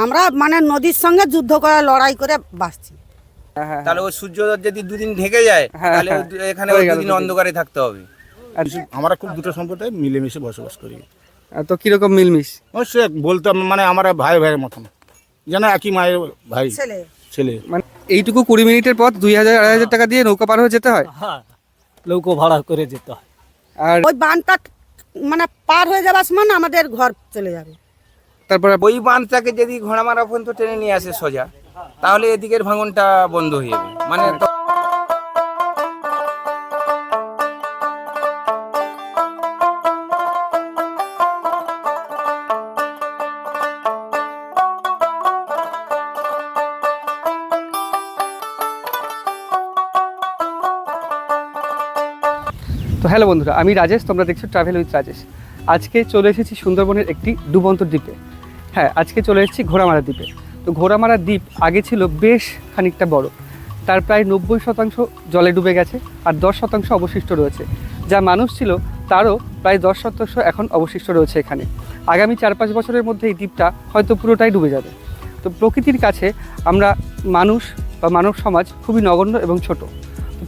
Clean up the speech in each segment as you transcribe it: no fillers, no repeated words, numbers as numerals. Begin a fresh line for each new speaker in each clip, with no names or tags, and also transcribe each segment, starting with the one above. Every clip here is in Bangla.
আমরা মানে নদীর সঙ্গে যুদ্ধ করে লড়াই করে বাঁচছি।
তাহলে ওই সূর্য যদি দুদিন ঢেকে যায় তাহলে এখানে ওই দুদিন অন্ধকারে থাকতে হবে।
আমরা খুব দুটো সম্প্রদায় মিলেমিশে বসবাস করি।
তো কিরকম মিলমিশ?
সে বলতে মানে আমরা ভাই ভাইয়ের মতন, যেন একই মায়ের ভাই
ছেলে
ছেলে।
মানে এইটুকু 20 মিনিটের পথ 2000-2500 টাকা দিয়ে নৌকা পার হয়ে যেতে হয়।
হ্যাঁ, নৌকো ভাড়া করে যেতে হয়।
আর
ওই বানটা মানে পার হয়ে যাবার সময় না আমাদের ঘর চলে যাবে।
তারপর
ওই বাঁধটাকে যদি ঘোড়ামারা পর্যন্ত টেনে নিয়ে আসে সোজা, তাহলে এদিকের ভাঙনটা বন্ধ হয়ে যাবে। মানে
তো হ্যালো বন্ধুরা, আমি রাজেশ, তোমরা দেখছো ট্রাভেল উইথ রাজেশ। আজকে চলে এসেছি সুন্দরবনের একটি ডুবন্ত দ্বীপে। হ্যাঁ, আজকে চলে এসেছি ঘোড়ামারা দ্বীপে। তো ঘোড়ামারা দ্বীপ আগে ছিল বেশ খানিকটা বড়, তার প্রায় 90% জলে ডুবে গেছে, আর 10% অবশিষ্ট রয়েছে। যা মানুষ ছিল তারও প্রায় 10% এখন অবশিষ্ট রয়েছে এখানে। আগামী 4-5 বছরের মধ্যে এই দ্বীপটা হয়তো পুরোটাই ডুবে যাবে। তো প্রকৃতির কাছে আমরা মানুষ বা মানব সমাজ খুবই নগণ্য এবং ছোট।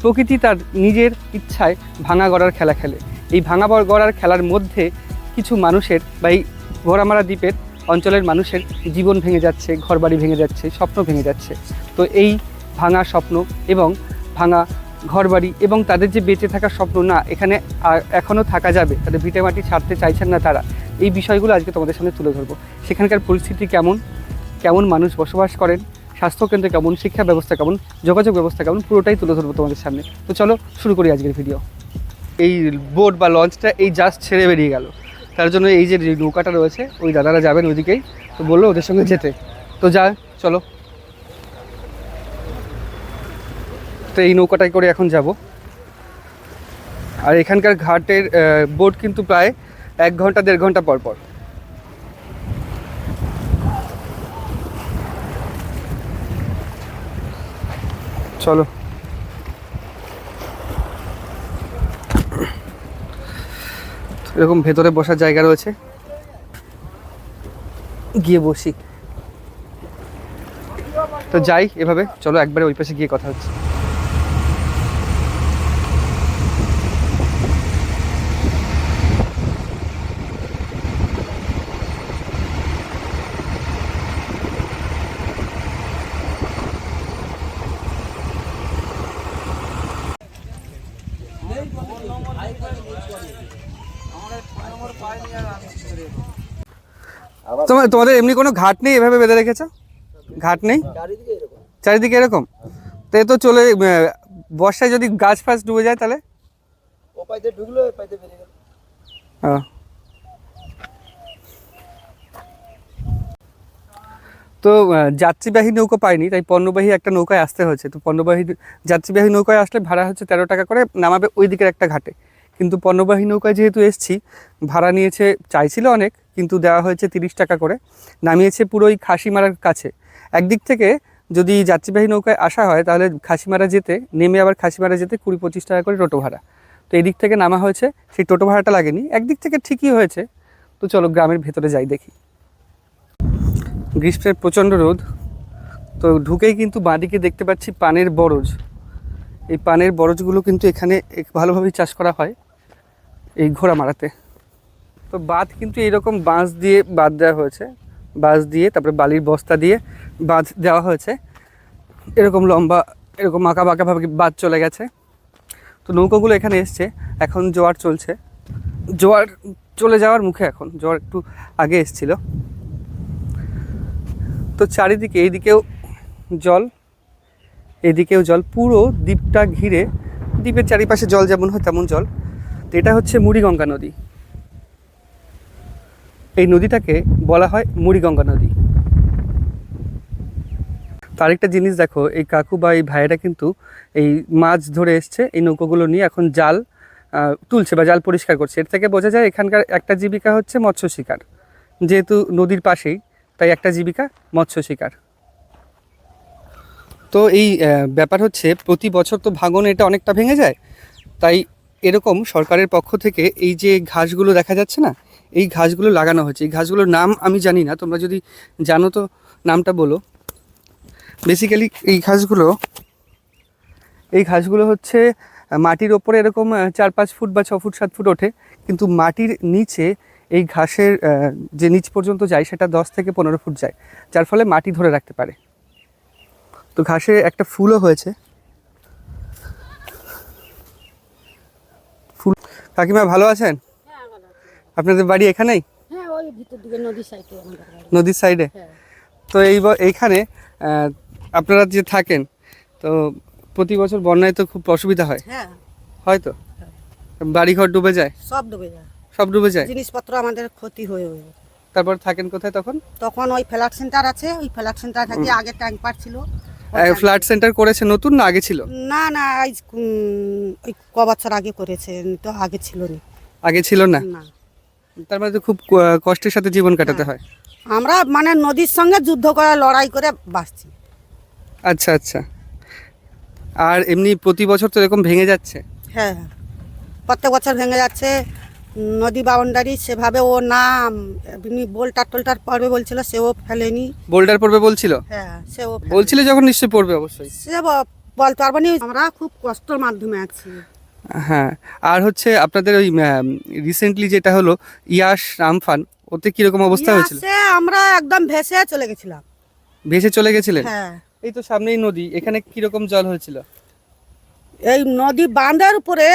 প্রকৃতি তার নিজের ইচ্ছায় ভাঙা গড়ার খেলা খেলে। এই ভাঙা গড়ার খেলার মধ্যে কিছু মানুষের বা এই ঘোড়ামারা দ্বীপের অঞ্চলের মানুষের জীবন ভেঙে যাচ্ছে, ঘরবাড়ি ভেঙে যাচ্ছে, স্বপ্ন ভেঙে যাচ্ছে। তো এই ভাঙা স্বপ্ন এবং ভাঙা ঘরবাড়ি এবং তাদের যে বেঁচে থাকার স্বপ্ন, না এখানে এখনও থাকা যাবে, তাদের ভিটেমাটি ছাড়তে চাইছেন না তারা, এই বিষয়গুলো আজকে তোমাদের সামনে তুলে ধরবো। সেখানকার পরিস্থিতি কেমন, কেমন মানুষ বসবাস করেন, স্বাস্থ্যকেন্দ্র কেমন, শিক্ষা ব্যবস্থা কেমন, যোগাযোগ ব্যবস্থা কেমন, পুরোটাই তুলে ধরবো তোমাদের সামনে। তো চলো শুরু করি আজকের ভিডিও। এই বোট বা লঞ্চটা এই জাস্ট ছেড়ে বেরিয়ে গেল, তার জন্য এই যে নৌকাটা রয়েছে ওই দাদারা যাবেন ওইদিকেই, তো বললো ওদের সঙ্গে যেতে। তো যা চলো, তো এই নৌকাটাই করে এখন যাব। আর এখানকার ঘাটের বোট কিন্তু প্রায় 1-1.5 ঘন্টা পর পর। চলো, এরকম ভেতরে বসার জায়গা রয়েছে, গিয়ে বসি। তো যাই এভাবে, চলো একবারে ওই পাশে গিয়ে কথা হচ্ছে। তোমাদের এমনি কোনো ঘাট নেই এভাবে বেঁধে রেখেছো? ঘাট নেই চারিদিকে এরকম? তো এ তো চলে বর্ষায় যদি গাছ ফাছ ডুবে যায় তাহলে? তো যাত্রীবাহী নৌকা পাইনি, তাই পণ্যবাহী একটা নৌকায় আসতে হয়েছে। তো পণ্যবাহী যাত্রীবাহী নৌকায় আসলে ভাড়া হচ্ছে 13 টাকা করে, নামাবে ওই দিকের একটা ঘাটে। কিন্তু পণ্যবাহী নৌকায় যেহেতু এসছি, ভাড়া নিয়েছে, চাইছিল অনেক, কিন্তু দেওয়া হয়েছে 30 টাকা করে। নামিয়েছে পুরোই খাসিমারার কাছে। একদিক থেকে যদি যাত্রীবাহী নৌকায় আসা হয় তাহলে খাসিমারা যেতে, নেমে আবার খাসিমারা যেতে 20-25 টাকা করে টোটো ভাড়া। তো এই দিক থেকে নামা হয়েছে, সেই টোটো ভাড়াটা লাগেনি, একদিক থেকে ঠিকই হয়েছে। তো চলো গ্রামের ভেতরে যাই, দেখি। গ্রীষ্মের প্রচণ্ড রোদ, তো ঢুকেই কিন্তু বাঁদিকে দেখতে পাচ্ছি পানের বরজ। এই পানের বরজগুলো কিন্তু এখানে ভালোভাবেই চাষ করা হয় এই ঘোড়ামারাতে। তো বাঁধ কিন্তু এইরকম বাঁশ দিয়ে বাঁধ দেওয়া হয়েছে, বাঁশ দিয়ে তারপরে বালির বস্তা দিয়ে বাঁধ দেওয়া হয়েছে। এরকম লম্বা, এরকম আঁকা বাঁকাভাবে বাঁধ চলে গেছে। তো নৌকাগুলো এখানে এসছে, এখন জোয়ার চলছে, জোয়ার চলে যাওয়ার মুখে এখন, জোয়ার একটু আগে এসছিল। তো চারিদিকে, এইদিকেও জল, এদিকেও জল, পুরো দ্বীপটা ঘিরে, দ্বীপের চারিপাশে জল যেমন হয় তেমন জল। তো এটা হচ্ছে মুড়িগঙ্গা নদী। এই নদীটাকে বলা হয় মুড়িগঙ্গা নদী। তো আরেকটা জিনিস দেখো, এই কাকু বা এই ভাইয়েরা কিন্তু এই মাছ ধরে এসছে, এই নৌকোগুলো নিয়ে এখন জাল তুলছে বা জাল পরিষ্কার করছে। এর থেকে বোঝা যায় এখানকার একটা জীবিকা হচ্ছে মৎস্য শিকার, যেহেতু নদীর পাশেই, তাই একটা জীবিকা মৎস্য শিকার। তো এই ব্যাপার হচ্ছে প্রতি বছর তো ভাঙনে এটা অনেকটা ভেঙে যায়, তাই এরকম সরকারের পক্ষ থেকে এই যে ঘাসগুলো দেখা যাচ্ছে না, এই ঘাসগুলো লাগানো হয়েছে। এই ঘাসগুলোর নাম আমি জানি না, তোমরা যদি জানো তো নামটা বলো। বেসিক্যালি এই ঘাসগুলো হচ্ছে মাটির ওপরে এরকম 4-5 ফুট বা 6 ফুট 7 ফুট ওঠে, কিন্তু মাটির নিচে এই ঘাসের যে নিচ পর্যন্ত যায় সেটা 10 থেকে 15 ফুট যায়, যার ফলে মাটি ধরে রাখতে পারে। তো ঘাসে একটা ফুলও হয়েছে। ফুল। কাকিমা ভালো আছেন? আপনাদের বাড়ি এখানেই?
হ্যাঁ, ওই ভিতর দিকে নদীর সাইডে আমাদের বাড়ি।
নদীর সাইডে?
হ্যাঁ।
তো এইখানে আপনারা যে থাকেন, তো প্রতি বছর বন্যায় তো খুব অসুবিধা হয়,
হ্যাঁ,
হয়তো বাড়িঘর ডুবে যায়?
সব ডুবে যায়,
সব ডুবে যায়।
জিনিসপত্র আমাদের ক্ষতি হয়ে যায়।
তারপর থাকেন কোথায় তখন?
তখন ওই ফ্ল্যাট সেন্টার আছে, ওই ফ্ল্যাট সেন্টার থেকে আগে ট্যাঙ্ক পার ছিল।
ফ্ল্যাট সেন্টার করেছে নতুন না আগে ছিল?
না না, ওই ক বছর আগে করেছে, তো আগে ছিল না।
আগে ছিল না?
না,
তার মানে তো খুব কষ্টের সাথে জীবন কাটাতে হয়।
আমরা মানে নদীর সঙ্গে যুদ্ধ করে লড়াই করে বাঁচছি।
আচ্ছা আচ্ছা। আর এমনি প্রতি বছর তো এরকম ভেঙে যাচ্ছে?
হ্যাঁ, প্রত্যেক বছর ভেঙে যাচ্ছে। নদী বাউন্ডারি সেভাবে ও না এমনি বোল্টার টোল্টার পড়বে বলছিল, সেও ফেলেনি।
বোল্ডার পড়বে বলছিল?
হ্যাঁ, সেও
বলছিল যখন নিশ্চয়ই পড়বে অবশ্যই।
সে বলতে পারবো না, আমরা খুব কষ্টের মাধ্যমে আছি।
হ্যাঁ। আর হচ্ছে আপনাদের ওই রিসেন্টলি যেটা হলো ইয়াস আমফান, ওতে কিরকম অবস্থা হয়েছিল?
সে আমরা একদম ভেসে চলে গেছিলাম।
ভেসে চলে গেছিলেন?
হ্যাঁ,
এই তো সামনেই নদী, এখানে কিরকম জল হয়েছিল?
এই নদী বাঁধের উপরে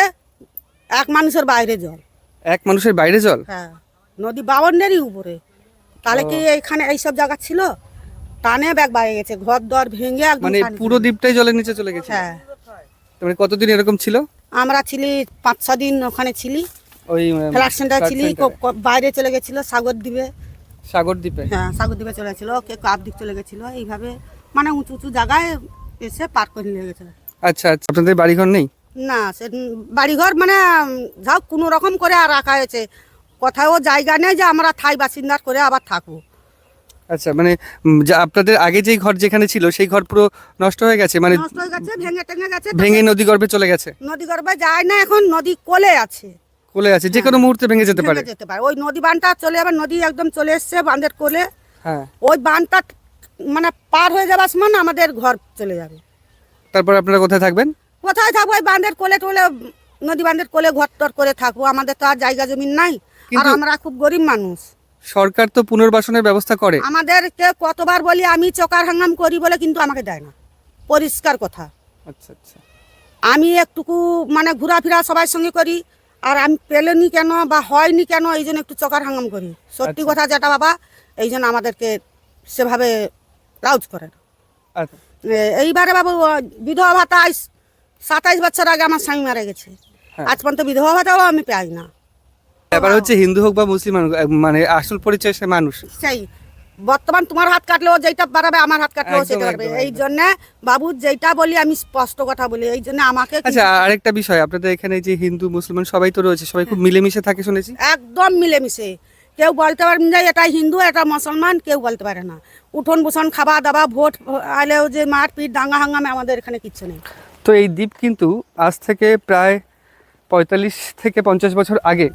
এক মানুষের বাইরে জল।
এক মানুষের বাইরে জল?
হ্যাঁ, নদী বাউন্ডারি উপরে। তাহলে কি এইখানে এইসব জায়গা ছিল? টানে ব্যাগ বাইরে গেছে, ঘর দর ভেঙে একদম
মানে
টানে
পুরো
চলে
দ্বীপটাই জলের নিচে চলে গেছে?
গেছে। হ্যাঁ,
মানে কতদিন এরকম ছিল?
আমরা ছিলি 5-6 দিন ওখানে ছিলি,
ওই
ফ্ল্যাট সেন্টার
ফ্ল্যাট
ছিলি।
সেন্টারে?
বাইরে চলে গেছিল সাগর দ্বীপে।
সাগর দ্বীপে?
হ্যাঁ, সাগর দ্বীপে চলে গেছিল, কে কাপ দিক চলে গেছিল। এইভাবে মানে উঁচু উঁচু জায়গায় এসে পার করে নিয়ে গেছে।
আচ্ছা আচ্ছা। আপনাদের বাড়িঘর নেই?
না, সে বাড়িঘর মানে যাও কোনো রকম করে আর রাখা হয়েছে, কোথাও জায়গা নেই যে আমরা ঠাই বাসিন্দার করে আবার থাকবো।
আচ্ছা, মানে আপনাদের আগে যেই ঘর যেখানে ছিল সেই ঘর পুরো নষ্ট হয়ে গেছে, মানে
নষ্ট হয়ে গেছে, ভেঙে টেঙে গেছে।
ভেঙে নদী গর্ভে চলে গেছে?
নদী গর্ভে যায় না, এখন নদী কোলে আছে,
কোলে আছে, যে কোনো মুহূর্তে ভেঙে যেতে পারে।
ভেঙে যেতে পারে। ওই নদী বাঁধটা চলে যাবে, নদী একদম চলে এসছে বাঁধের কোলে।
হ্যাঁ।
ওই বাঁধটা মানে পার হয়ে যাবার সময় আমাদের ঘর চলে যাবে।
তারপর আপনারা কোথায় থাকবেন?
কোথায় থাকবো? ওই বাঁধের কোলে টোলে, নদী বাঁধের কোলে ঘর টর করে থাকবো। আমাদের তো আর জায়গা জমিন নাই, আর আমরা খুব গরিব মানুষ।
সরকার তো পুনর্বাসনের ব্যবস্থা করে।
আমাদেরকে কতবার বলি, আমি চকার হাঙ্গাম করি বলে, কিন্তু আমাকে দেয় না। পরিষ্কার কথা।
আচ্ছা আচ্ছা।
আমি একটুকু মানে ঘোরাফেরা সবার সঙ্গে করি, আর আমি পেলেনি কেন বা হয়নি কেন এই জন্য একটু চকার হাঙ্গাম করি। সত্যি কথা যেটা বাবা, এই জন্য আমাদেরকে সেভাবে লাউজ করে না।
আচ্ছা।
এইবারে বাবু বিধবা ভাতা 27 বছর আগে আমার স্বামী মারা গেছে, আজ পর্যন্ত বিধবা ভাতাও আমি পাই না।
ব্যাপার হচ্ছে হিন্দু হোক বা মুসলিম, মানে আসল পরিচয় সে মানুষ।
সেই বর্তমান তোমার হাত কাটলেও যেটা পারবে, আমার হাত কাটলেও
একদম,
সেটা পারবে।
একদম,
এই জন্য বাবু যেটা বলি আমি স্পষ্ট কথা বলি, এই জন্য আমাকে
আচ্ছা, আরেকটা বিষয়, আপনাদের এখানে যে হিন্দু মুসলমান সবাই তো রয়েছে, সবাই খুব মিলেমিশে থাকে শুনেছি?
একদম মিলেমিশে। কেউ বলতে পারেন যে এটা হিন্দু এটা মুসলমান, কেউ বলতে পারে না। উঠোন বসন খাওয়া দাওয়া ভোট আলেও যে মারপিট দাঙ্গা হাঙ্গামে আমাদের এখানে কিচ্ছু নেই।
তো এই দ্বীপ কিন্তু আজ থেকে প্রায় 45 থেকে 50 বছর আগে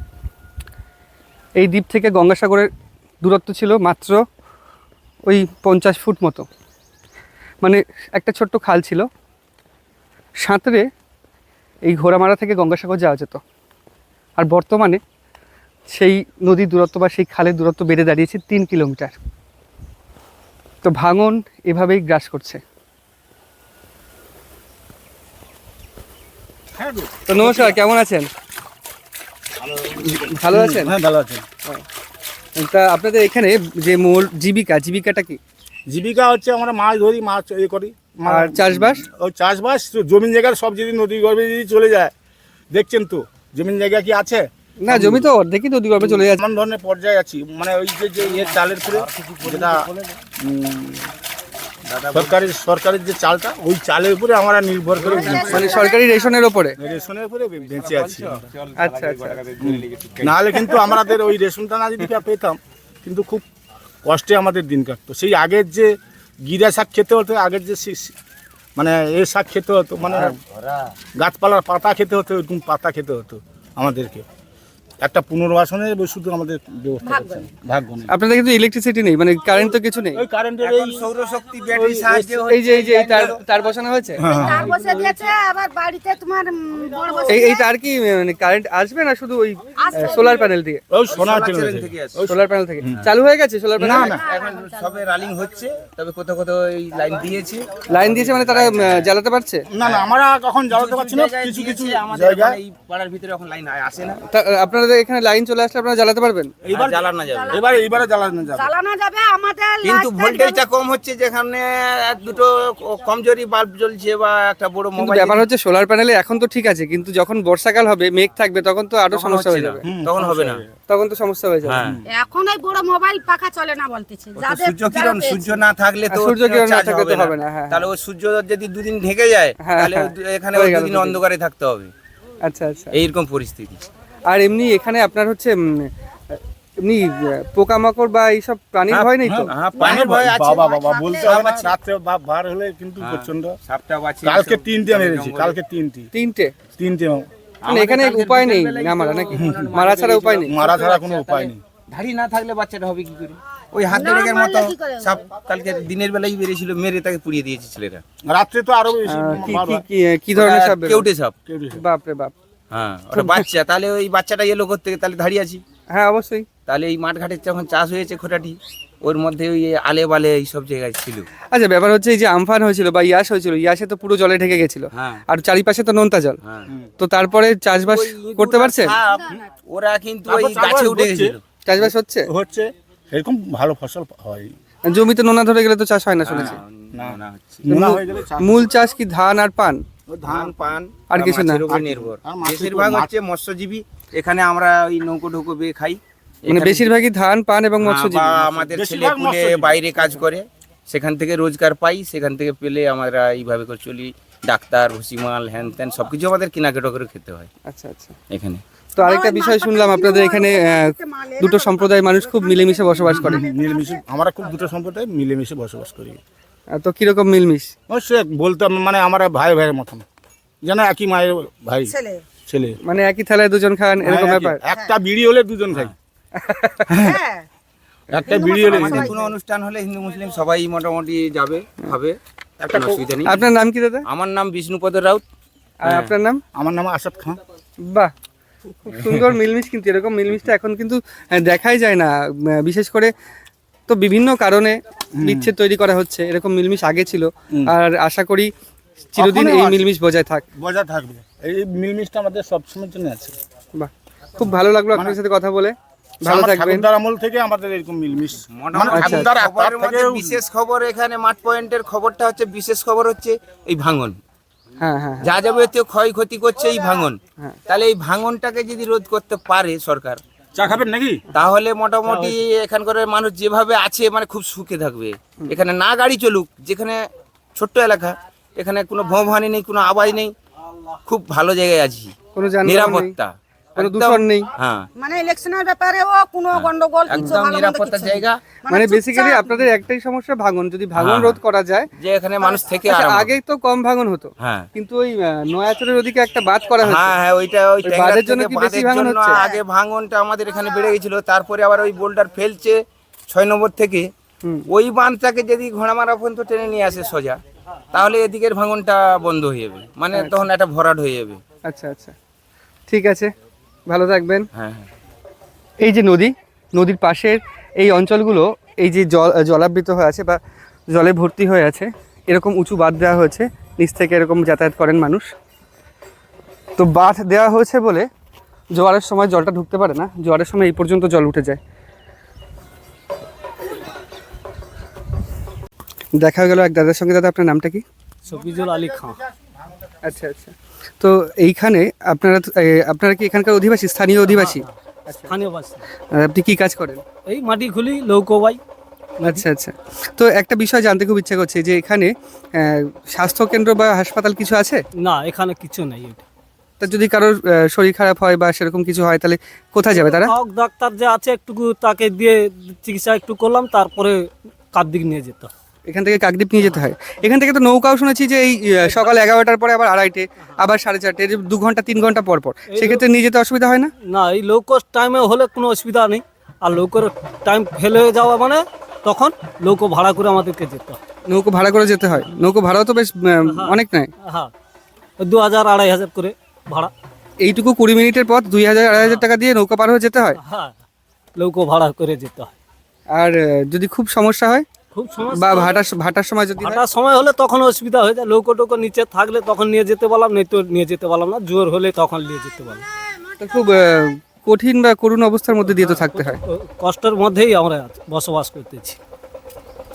এই দ্বীপ থেকে গঙ্গাসাগরের দূরত্ব ছিল মাত্র ওই 50 ফুট মতো। মানে একটা ছোট্ট খাল ছিল, সাঁতরে এই ঘোড়ামারা থেকে গঙ্গাসাগর যাওয়া যেত। আর বর্তমানে সেই নদীর দূরত্ব বা সেই খালের দূরত্ব বেড়ে দাঁড়িয়েছে 3 কিলোমিটার। তো ভাঙন এভাবেই গ্রাস করছে। তো নমস্কার, কেমন আছেন? ভালো আছেন?
হ্যাঁ, ভালো আছেন।
তা আপনাদের এখানে যে মূল জীবিকাটা কি?
জীবিকা হচ্ছে আমরা মাছ ধরি, মাছ করি।
আর চাষবাস?
ওই চাষবাস, জমিন জায়গার সব যদি নদী গর্ভে যদি চলে যায়, দেখছেন তো জমিন জায়গা কি আছে?
না, জমি তো অর্ধেকই নদী গর্ভে চলে যাচ্ছে।
এমন ধরনের পর্যায়ে আছি, মানে ওই যে চালের পরে যেটা সরকারের যে চালটা, ওই চালের উপরে আমরা নির্ভর করে,
মানে সরকারি রেশনের ওপরে?
রেশনের উপরে বেঁচে আছি।
আচ্ছা আচ্ছা।
নাহলে কিন্তু আমাদের ওই রেশনটা না যদি পেতাম, কিন্তু খুব কষ্টে আমাদের দিন কাটতো। সেই আগের যে গিরা শাক খেতে হতো, আগের যে মানে এ শাক খেতে হতো, মানে গাছপালার পাতা খেতে হতো, এরকম পাতা খেতে হতো আমাদেরকে। একটা পুনর্বাসনের শুধু আমাদের ব্যবস্থা করছেন ভাগ্য নেই।
আপনাদের কিন্তু ইলেকট্রিসিটি নেই, মানে কারেন্ট তো কিছু নেই।
ওই কারেন্টের
এখন সৌরশক্তি ব্যাটারি সাহায্যে
এই যে তার বসানো হয়েছে।
তার বসে দিয়েছে আবার বাড়িতে তোমার বড় বসে
এই তার কি মানে কারেন্ট আসবে না শুধু ওই সোলার প্যানেল দিয়ে?
ওই সোনার
চ্যানেল
চ্যানেল
থেকে আসে।
সোলার প্যানেল থেকে চালু হয়ে গেছে সোলার প্যানেল?
না।
এখন সবে রানিং হচ্ছে, তবে কোথাও কোথাও এই লাইন দিয়েছে।
লাইন দিয়েছে মানে তারা জ্বালাতে পারছে?
না আমরা কখন জ্বালাতে পারছি না, কিছু কিছু
আমাদের
জায়গায়
এই পাড়ার ভিতরে এখন লাইন আসে না,
আপনাদের এখানে লাইন চলে আসলে আপনারা জ্বালাতে পারবেন?
এইবার জ্বালানো যাবে।
এইবারে জ্বালানো যাবে।
চালানো যাবে আমাদের
কিন্তু
লাইটটা
ভোল্টেজটা কম হচ্ছে, যেখানে এক দুটো কমজোরি বাল্ব জ্বলছে বা একটা বড়
কিন্তু
মোবাইল
ব্যাপার হচ্ছে সোলার প্যানেলে এখন তো ঠিক আছে, কিন্তু যখন বর্ষাকাল হবে মেঘ থাকবে তখন তো আরো সমস্যা হয়ে যাবে।
তখন হবে না।
তখন তো সমস্যা হয়ে যাবে।
হ্যাঁ,
এখন ওই বড় মোবাইল পাখা চলে না বলতেছে
ও তো
যাদের
সূর্য কিরণ, সূর্য না থাকলে তো
সূর্য কিরণ না
চার্জ
থাকলে তো হবে না, হ্যাঁ,
তাহলে ওই সূর্য যদি দুদিন ঢেকে যায়,
হ্যাঁ,
তাহলে
হ্যাঁ,
এখানে
হয়ে
ওই
গেল
দুদিন
দুদিন।
অন্ধকারে থাকতে হবে।
আচ্ছা আচ্ছা।
এইরকম পরিস্থিতি।
আর এমনি এখানে আপনার হচ্ছে এমনি পোকামাকড় বা এইসব প্রাণীর ভয় নেই তো?
হ্যাঁ, পানির ভয় আছে।
বাবা বলতে হবে না, রাত্রে বার হলে কিন্তু প্রচন্ড।
সাপটা বাঁচি।
কালকে 3টে মেরেছি, কালকে 3টে
মানে এখানে উপায় নেই না মারা নাকি? মারা ছাড়া উপায় নেই?
মারা ছাড়া কোনো উপায় নেই।
ধাড়ি না থাকলে বাচ্চাটা হবে কি করে? ওই হাত দেড়েকের মতো সাপ কালকে দিনের বেলায় বেরিয়েছিল, মেরে তাকে পুড়িয়ে দিয়েছে ছেলেরা।
রাত্রে তো আরো বেশি
কি ধরনের সাপ?
কেউটে সাপ।
বাপ রে বাপ।
হ্যাঁ, ওটা বাচ্চা, তাহলে ওই বাচ্চাটা এলো করতে তাহলে দাঁড়িয়ে আছি।
হ্যাঁ অবশ্যই।
তাহলে এই মাঠ ঘাটের যখন চাষ হয়েছে খোটাটি, ওর মধ্যে ওই আলে বালে এই সব জায়গায় ছিল।
আচ্ছা, ব্যাপার হচ্ছে এই যে আমফান হয়েছিল বা ইয়াস হয়েছিল, ইয়াসে তো পুরো জলে ঢেকে গেছিল,
হ্যাঁ।
আর চারিপাশে তো নোনতা জল,
হ্যাঁ,
তো তারপরে চাষবাস
ওই ইঁদুর
করতে
আর
পারছে?
সাপ, ওরা কিন্তু ওই
তারপর
গাছে উঠে
হচ্ছে।
গেছিল।
চাষবাস হচ্ছে?
এরকম ভালো ফসল হয়
জমিতে নোনা ধরে গেলে তো চাষ হয় না শুনেছি।
না হচ্ছে।
নোনা হয়ে গেলে চাষ-
মূল চাষ কি ধান আর পান?
ওই
ধান পান
আর কিছু না?
মাছের উপর নির্ভর।
আর মাছের
বেশিরভাগ
উপর-
হচ্ছে মৎস্যজীবী। এখানে আমরা ওই নৌকো ঢৌকো বেয়ে খাই।
মানে
এখানে-
বেশিরভাগই ধান পান এবং
হ্যাঁ,
মৎস্যজীবী।
বা আমাদের ছেলে
বেশিরভাগ
পুলে
মৎস্যজীবী।
বাইরে কাজ করে, সেখান থেকে রোজগার পাই, সেখান থেকে পেলে আমরা এইভাবে করে চলি। ডাক্তার, ভুসিমাল, হ্যান ত্যান সবকিছু আমাদের কেনাকাটা করে খেতে হয়
আচ্ছা আচ্ছা।
এখানে।
তো আরেকটা বিষয় শুনলাম আপনাদের এখানে দুটো সম্প্রদায়ের মানুষ খুব মিলেমিশে বসবাস করে।
মিলেমিশে আমরা খুব দুটো সম্প্রদায় মিলেমিশে বসবাস করি।
তো কিরকম মিলমিশ?
সে বলতাম মানে আমরা ভাইয়ের মতন, যেন একই মায়ের ভাই
ছেলে
ছেলে।
মানে একই থালায় দুজন খান এরকম ব্যাপার?
একটা বিড়ি হলে দুজন খাই,
হ্যাঁ
একটা বিড়ি হলে
আমাদের কোনো অনুষ্ঠান হলে হিন্দু মুসলিম সবাই মোটামুটি যাবে খাবে, কোনো অসুবিধা নেই।
আপনার নাম কি দাদা?
আমার নাম বিষ্ণুপদ রাউত।
আর আপনার নাম?
আমার নাম আসাদ খান।
বাহ, খুব সুন্দর মিলমিশ, কিন্তু এরকম মিলমিশটা এখন কিন্তু দেখাই যায় না। বিশেষ করে তো বিভিন্ন কারণে বিচ্ছেদ তৈরি করা হচ্ছে, এরকম মিলমিশ আগে ছিল। আর আশা করি চিরদিন
এখনো
এই
আছে।
মিলমিশ বজায় থাক।
বজায় থাকবে, এই মিলমিশটা আমাদের সবসময়ের জন্য আছে।
বাহ, খুব ভালো লাগলো আপনার সাথে কথা বলে। ভালো
আমার
থাকবেন।
ঠাকুরদার আমল থেকে আমাদের এরকম মিলমিশ,
মোটামুটি
মানে ঠাকুরদার
খবরের
তার
মধ্যে
থেকেও-
বিশেষ খবর এখানে মাঠ পয়েন্টের খবরটা হচ্ছে, বিশেষ খবর হচ্ছে এই ভাঙন।
হ্যাঁ হ্যাঁ
যা যাবতীয় ক্ষয়ক্ষতি করছে এই ভাঙন।
হ্যাঁ।
তাহলে এই ভাঙনটাকে যদি রোধ করতে পারে সরকার,
চা খাবেন নাকি?
তাহলে মোটামুটি এখানকার মানুষ যেভাবে আছে মানে খুব সুখে থাকবে। এখানে না গাড়ি চলুক, যেখানে ছোট্ট এলাকা, এখানে কোনো ভোমহানি নেই, কোনো আওয়াজ নেই, খুব ভালো জায়গায় আছি,
কোনো যানবাহন নেই,
নিরাপত্তা,
কোনো
একদম-
দূষণ নেই।
হ্যাঁ,
মানে ইলেকশনের ব্যাপারেও কোনো গন্ডগোল কিছু
একদম
ভালো মন্দ
নিরাপত্তা
কিছু নেই।
জায়গা।
মানে বেসিক্যালি
চুপচাপ-
আপনাদের একটাই সমস্যা ভাঙন, যদি ভাঙন
হ্যাঁ।
রোধ করা যায়।
যে এখানে মানুষ থেকে
আচ্ছা,
আরাম।
আগে তো কম ভাঙন হতো,
হ্যাঁ
কিন্তু ওই নয়াচরের ওদিকে একটা বাঁধ করা হয়েছে।
হ্যাঁ হ্যাঁ, ওই
ওই বাঁধের জন্য কি বেশি
বাঁধের
ভাঙন
জন্য
হচ্ছে?
আগে ভাঙনটা আমাদের এখানে বেড়ে গেছিল। তারপরে আবার ওই বোল্ডার ফেলছে 6 নম্বর থেকে।
হুম।
ওই বাঁধটাকে যদি ঘোড়ামারা পর্যন্ত টেনে নিয়ে আসে সোজা, তাহলে এদিকের ভাঙনটা বন্ধ হয়ে যাবে, মানে তখন একটা ভরাট হয়ে যাবে।
আচ্ছা আচ্ছা, ঠিক আছে, ভালো থাকবেন।
হ্যাঁ হ্যাঁ।
এই যে নদীর পাশের এই অঞ্চলগুলো, এই যে জলাবৃত হয়ে আছে বা জলে ভর্তি হয়ে আছে, এরকম উঁচু বাঁধ দেওয়া হয়েছে, নিচ থেকে এরকম যাতায়াত করেন মানুষ। তো বাঁধ দেওয়া হয়েছে বলে জোয়ারের সময় জলটা ঢুকতে পারে না, জোয়ারের সময় এই পর্যন্ত জল উঠে যায়। দেখা গেল এক দাদার সঙ্গে। দাদা, আপনার নামটা কি?
শফিজুল আলী খান।
আচ্ছা আচ্ছা, তো এইখানে আপনারা কি এখানকার অধিবাসী, স্থানীয় অধিবাসী?
স্থানীয় বাসী।
আর আপনি কি কাজ করেন?
এই মাটি খুলি লৌকোবাই।
আচ্ছা আচ্ছা, তো একটা বিষয় জানতে খুব ইচ্ছা করছে যে এখানে স্বাস্থ্য কেন্দ্র বা হাসপাতাল কিছু আছে?
না, এখানে কিছু নাই। এটা
তা যদি কারোর শরীর খারাপ হয় বা সেরকম কিছু হয়, তাহলে কোথায় যাবে তারা?
হক ডাক্তার যে আছে একটু তাকে দিয়ে চিকিৎসা একটু করলাম, তারপরে কার দিক নিয়ে যেত।
এখান থেকে কাকদ্বীপ নিয়ে যেতে হয়। এখান থেকে তো নৌকাও শুনেছি যে এই সকাল 11টার পরে আবার 2:30, আবার 4:30, 2 ঘন্টা 3 ঘন্টা পর পর, সেক্ষেত্রে নিয়ে যেতে অসুবিধা হয় না?
না, এই লো কস্ট টাইমে হলে কোনো অসুবিধা নেই। আর লৌকোর টাইম ফেলে যাওয়া মানে তখন লৌকো ভাড়া করে আমাদেরকে যেতে হয়।
নৌকো ভাড়া করে যেতে হয়? নৌকো ভাড়াও তো বেশ অনেক নেয়।
হ্যাঁ, 2000-2500 করে ভাড়া।
এইটুকু 20 মিনিটের পথ 2000-2500 টাকা দিয়ে নৌকা পার হয়ে যেতে হয়?
হ্যাঁ, লৌকো ভাড়া করে যেতে হয়।
আর যদি খুব সমস্যা হয়
খুব সমস্যা
বা ভাটার সময় যদি হয়?
ভাটার সময় হলে তখন অসুবিধা হয়ে যায়। লৌকো টোকো নিচে থাকলে তখন নিয়ে যেতে পারলাম, নেই তো নিয়ে যেতে পারলাম না। জোর হলে তখন নিয়ে যেতে পারলাম।
তো খুব কঠিন বা করুণ অবস্থার মধ্যে দিয়ে তো থাকতে হয়।
কষ্টের মধ্যেই আমরা বসবাস করতেছি।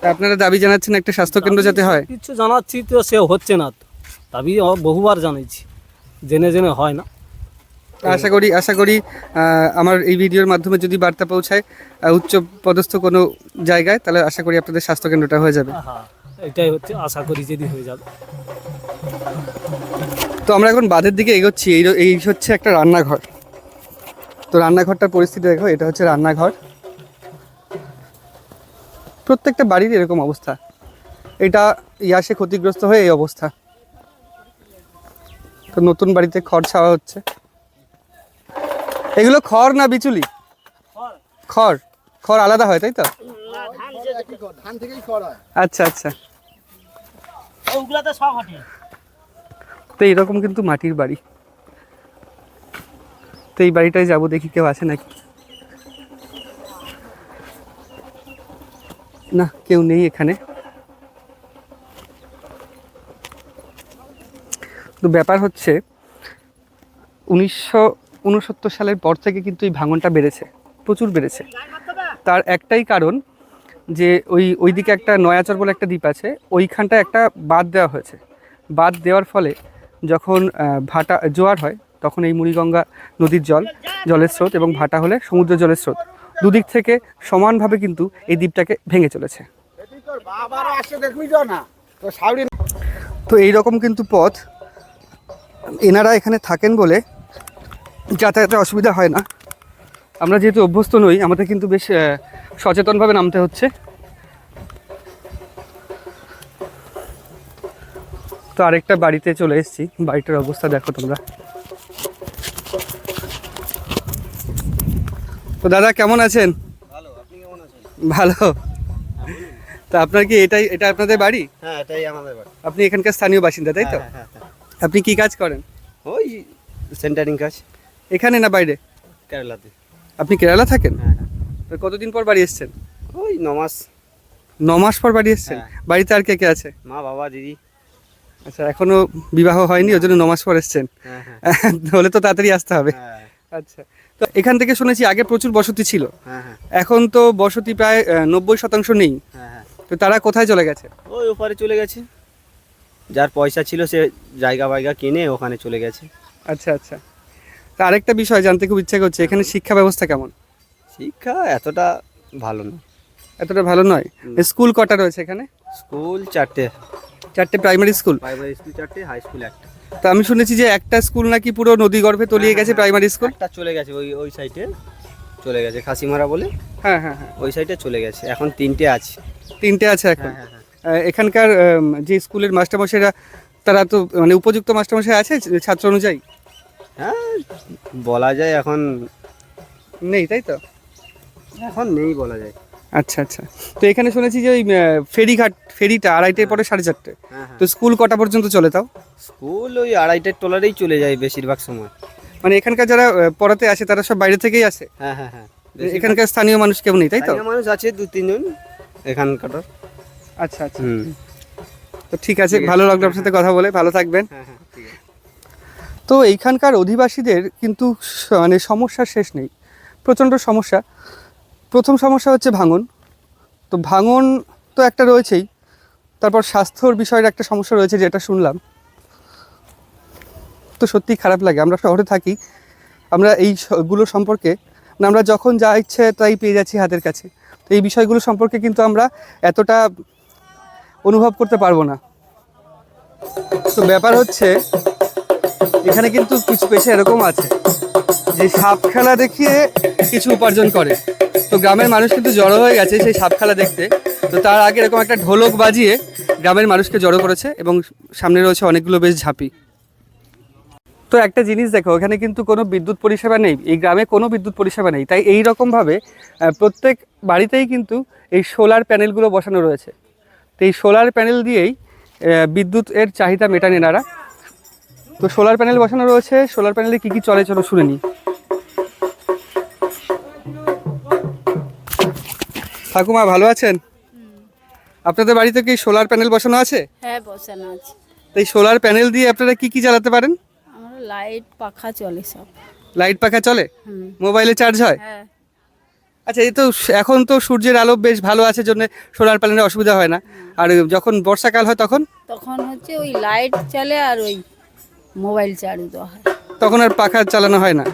তা আপনারা দাবি জানাচ্ছেন একটা স্বাস্থ্যকেন্দ্র যাতে হয়?
কিছু জানাচ্ছি তো সে হচ্ছে না তো। দাবি বহুবার জানাইছি, জেনে জেনে হয় না।
আশা করি আমার এই ভিডিওর মাধ্যমে যদি বার্তা পৌঁছায় উচ্চ পদস্থ কোনো জায়গায়, তাহলে আশা করি আপনাদের স্বাস্থ্যকেন্দ্রটা হয়ে যাবে।
হ্যাঁ, এটাই হচ্ছে, আশা করি যদি হয়ে যাবে।
তো আমরা এখন বাঁধের দিকে এগোচ্ছি। এই হচ্ছে একটা রান্নাঘর। তো রান্নাঘরটার পরিস্থিতি দেখো, এটা হচ্ছে রান্নাঘর। প্রত্যেকটা বাড়ির এরকম অবস্থা। এটা ইয়াসে ক্ষতিগ্রস্ত হয়ে এই অবস্থা। তো নতুন বাড়িতে খড় ছাওয়া হচ্ছে। এগুলো খড় না বিচুলি? খড় আলাদা হয়, তাই তো? আচ্ছা আচ্ছা। তো এইরকম কিন্তু মাটির বাড়ি। তো এই বাড়িটায় যাবো, দেখি কেউ আছে নাকি। না, কেউ নেই এখানে। তো ব্যাপার হচ্ছে 1969 সালের পর থেকে কিন্তু এই ভাঙনটা বেড়েছে, প্রচুর বেড়েছে। তার একটাই কারণ যে ওইদিকে একটা নয়াচর বলে একটা দ্বীপ আছে, ওইখানটা একটা বাঁধ দেওয়া হয়েছে। বাঁধ দেওয়ার ফলে যখন ভাটা জোয়ার হয়, তখন এই মুড়িগঙ্গা নদীর জলের স্রোত এবং ভাটা হলে সমুদ্র জলের স্রোত দুদিক থেকে সমানভাবে কিন্তু এই দ্বীপটাকে ভেঙে চলেছে। তো এইরকম কিন্তু পথ, এনারা এখানে থাকেন বলে যাতায়াতের অসুবিধা হয় না। আমরা যেহেতু অভ্যস্ত নই, আমাদের কিন্তু বেশ সচেতনভাবে নামতে হচ্ছে। তো আরেকটা বাড়িতে চলে এসেছি। বাড়িটার অবস্থা দেখো তোমরা। তো দাদা কেমন আছেন? ভালো। তো আপনার কি এটা আপনাদের বাড়ি?
হ্যাঁ, এটাই আমাদের বাড়ি।
আপনি এখানকার স্থানীয় বাসিন্দা, তাই তো?
হ্যাঁ।
আপনি কি কাজ করেন?
ওই সেন্টারিং কাজ।
এখানে না বাইরে?
কেরালাতে।
আপনি কেরালা থাকেন?
হ্যাঁ।
তো কতদিন পর বাড়ি এসেছেন?
ওই 9 মাস।
9 মাস পর বাড়ি এসেছেন?
হ্যাঁ।
বাড়িতে আর কে কে আছে?
মা, বাবা, দিদি।
আচ্ছা, এখনো বিবাহ হয়নি, ওই জন্য 9 মাস পর এসেছেন।
হ্যাঁ।
হলে তো তাড়াতাড়ি আসতে হবে।
হ্যাঁ।
আচ্ছা, তো এখান থেকে শুনেছি আগে প্রচুর বসতি ছিল,
হ্যাঁ।
এখন তো বসতি প্রায় 90% নেই।
হ্যাঁ।
তো তারা কোথায় চলে গেছে?
ওই ওপারে চলে গেছে। যার পয়সা ছিল সে জায়গা কিনে ওখানে চলে গেছে।
আচ্ছা আচ্ছা। তো আরেকটা বিষয় জানতে খুব ইচ্ছা করছে, এখানে শিক্ষা ব্যবস্থা কেমন?
শিক্ষা এতটা ভালো না।
এতটা ভালো নয়? স্কুল কটা রয়েছে এখানে?
স্কুল 4টে।
4টে প্রাইমারি স্কুল?
প্রাইমারি স্কুল 4টে, হাই স্কুল 1টা।
তো আমি শুনেছি যে একটা স্কুল নাকি পুরো নদী গর্ভে তলিয়ে গেছে, প্রাইমারি স্কুল।
একটা চলে গেছে ওই সাইডে চলে গেছে, খাসিমারা বলে।
হ্যাঁ।
ওই সাইডে চলে গেছে, এখন 3টে আছে।
3টে আছে এখন?
হ্যাঁ।
এখানকার যে স্কুলের মাস্টারমশাইরা, তারা তো মানে উপযুক্ত মাস্টারমশাই আছে ছাত্র অনুযায়ী?
হ্যাঁ, বলা যায় এখন
নেই, তাই তো?
এখন নেই বলা যায়।
আচ্ছা আচ্ছা। তো এখানে শুনেছি যে ওই ফেরিটা 2:30 পরে 4:30।
হ্যাঁ।
তো স্কুল কটা পর্যন্ত চলে তাও?
স্কুল ওই 2:30 টলারেই চলে যায় বেশিরভাগ সময়।
মানে এখানকার যারা পড়াতে আসে তারা সব বাইরে থেকেই আসে?
হ্যাঁ।
এখানকার স্থানীয় মানুষ কেউ নেই, তাই তো?
স্থানীয় মানুষ আছে 2-3 জন এখানকার।
আচ্ছা আচ্ছা। তো ঠিক আছে, ভালো লাগলো আপনার সাথে কথা বলে। ভালো থাকবেন।
হ্যাঁ, ঠিক আছে।
তো এইখানকার অধিবাসীদের কিন্তু মানে সমস্যার শেষ নেই, প্রচণ্ড সমস্যা। প্রথম সমস্যা হচ্ছে ভাঙন। তো ভাঙন তো একটা রয়েছেই, তারপর স্বাস্থ্যর বিষয়ের একটা সমস্যা রয়েছে যেটা শুনলাম। তো সত্যি খারাপ লাগে, আমরা শহরে থাকি, আমরা এইগুলো সম্পর্কে মানে আমরা যখন যা ইচ্ছে তাই পেয়ে যাচ্ছি হাতের কাছে। তো এই বিষয়গুলো সম্পর্কে কিন্তু আমরা এতটা অনুভব করতে পারবো না। তো ব্যাপার হচ্ছে এখানে কিন্তু কিছু পেশা এরকম আছে যে সাপ খেলা দেখিয়ে কিছু উপার্জন করে। তো গ্রামের মানুষ কিন্তু জড়ো হয়ে গেছে সেই সাপ খেলা দেখতে। তো তার আগে এরকম একটা ঢোলক বাজিয়ে গ্রামের মানুষকে জড়ো করেছে এবং সামনে রয়েছে অনেকগুলো বেশ ঝাঁপি। তো একটা জিনিস দেখো, এখানে কিন্তু কোনো বিদ্যুৎ পরিষেবা নেই, এই গ্রামে কোনো বিদ্যুৎ পরিষেবা নেই। তাই এই রকমভাবে প্রত্যেক বাড়িতেই কিন্তু এই সোলার প্যানেলগুলো বসানো রয়েছে। তো এই সোলার প্যানেল দিয়েই বিদ্যুতের চাহিদা মেটান এনারা। তো সোলার প্যানেল বসানো রয়েছে, সোলার প্যানেলে কী কী চলে চলো শুনে নিই। ঠাকুমা ভালো আছেন? আপনাদের বাড়িতে কি সোলার প্যানেল বসানো আছে?
হ্যাঁ বসানো আছে।
তো এই সোলার প্যানেল দিয়ে আপনারা কি কি চালাতে পারেন?
আমার লাইট পাখা চলে সব।
লাইট পাখা চলে, মোবাইলে চার্জ হয়?
হ্যাঁ
আচ্ছা, এই তো এখন তো সূর্যের আলো বেশ ভালো আছে জন্য সোলার প্যানেলের অসুবিধা হয় না। আর যখন বর্ষাকাল হয় তখন
তখন হচ্ছে ওই লাইট চলে আর ওই মোবাইল চার্জ দেওয়া হয়।
তখন আর পাখা চালানো হয় না,